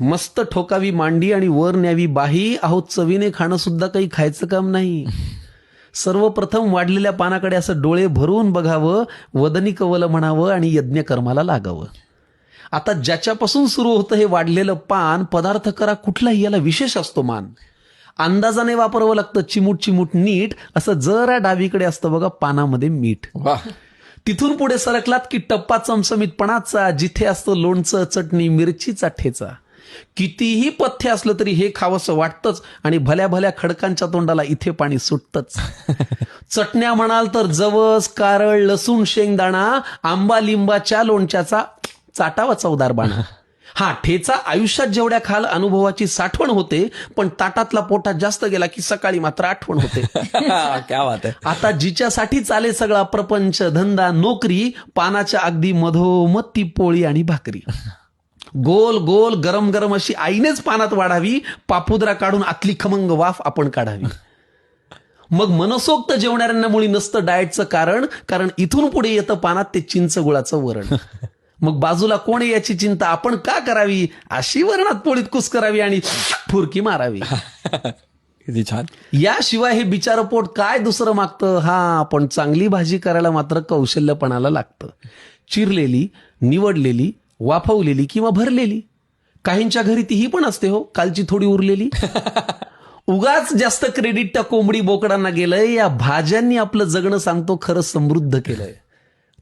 मस्त ठोकावी मांडी आणि वर न्यावी बाही, अहो चवीने खाणं सुद्धा काही खायचं काम नाही. सर्वप्रथम वाढलेल्या पानाकडे असं डोळे भरून बघावं, वदनी कवल म्हणावं आणि यज्ञकर्माला लागावं. आता ज्याच्यापासून सुरू होतं हे वाढलेलं पान, पदार्थ करा कुठलाही, याला विशेष असतो मान. अंदाजाने वापरावं लागतं, चिमूट चिमूट नीट. असं जरा डावीकडे असतं बघा पानामध्ये मीठ. तिथून पुढे सरकलात की टप्पा चमचमीतपणाचा, जिथे असतं लोणचं, चटणी, मिरचीचा ठेचा. कितीही पथ्य असलं तरी हे खावंसं वाटतंच आणि भल्या भल्या खडकांच्या तोंडाला इथे पाणी सुटतंच. चटण्या म्हणाल तर जवस, कारळ, लसूण, शेंगदाणा, आंबा लिंबाच्या लोणच्याचा चाटावा चवदार बाणा. हा ठेचा आयुष्यात जेवढ्या खाल अनुभवाची साठवण होते, पण ताटातला पोटात जास्त गेला की सकाळी मात्र आठवण होते. क्या बात आहे. आता जिच्यासाठी चाले सगळा प्रपंच, धंदा, नोकरी, पानाच्या अगदी मधोमध ती पोळी आणि भाकरी. गोल गोल गरम गरम अशी आईनेच पानात वाढावी, पापुद्रा काढून आतली खमंग वाफ आपण काढावी. मग मनसोक्त जेवणाऱ्यांना मुळी नसतं डाएटचं कारण इथून पुढे येतं पानात ते चिंच गुळाचं वरण. मग बाजूला कोण आहे याची चिंता आपण का करावी, अशी वरणात पोळीत कुस करावी आणि फुरकी मारावी. किती छान. याशिवाय हे बिचारं पोट काय दुसरं मागतं. हा पण चांगली भाजी करायला मात्र कौशल्यपणाला लागतं. चिरलेली, निवडलेली, वाफवलेली किंवा भरलेली. काहींच्या घरी तीही पण असते हो, कालची थोडी उरलेली. उगाच जास्त क्रेडिट त्या कोंबडी बोकडांना गेलंय. या भाज्यांनी आपलं जगणं सांगतो खरं समृद्ध केलंय.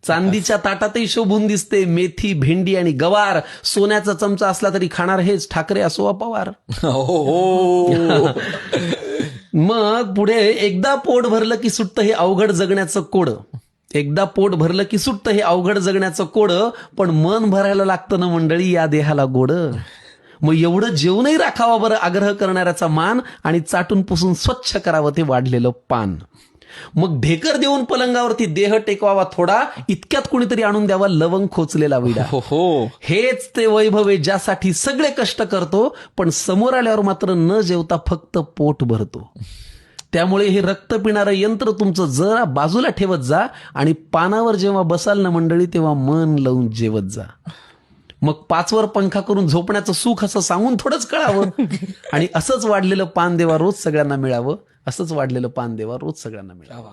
चांदीच्या ताटातही शोभून दिसते मेथी, भेंडी आणि गवार. सोन्याचा चमचा असला तरी खाणार हेच, ठाकरे असो वा पवार. मग पुढे एकदा पोट भरलं की सुटतं हे अवघड जगण्याचं कोड. एकदा पोट भरलं की सुटतं हे अवघड जगण्याचं कोड. पण मन भरायला लागतं ना मंडळी या देहाला गोड. मग एवढं जेवणही राखावा बरं आग्रह करणाऱ्याचा मान, आणि चाटून पुसून स्वच्छ करावं ते वाढलेलं पान. मग ढेकर देऊन पलंगावरती देह टेकवावा थोडा, इतक्यात कुणीतरी आणून द्यावा लवंग खोचलेला विडा. हेच ते वैभव आहे ज्यासाठी सगळे कष्ट करतो, पण समोर आल्यावर मात्र न जेवता फक्त पोट भरतो. त्यामुळे हे रक्त पिणारं यंत्र तुमचं जरा बाजूला ठेवत जा आणि पानावर जेव्हा बसाल ना मंडळी तेव्हा मन लावून जेवत जा. मग 5 वर पंखा करून झोपण्याचं सुख असं सांगून थोडंच कळावं. आणि असंच वाढलेलं पान देवा रोज सगळ्यांना मिळावं. असंच वाढलेलं पान देवा रोज सगळ्यांना मिळावं.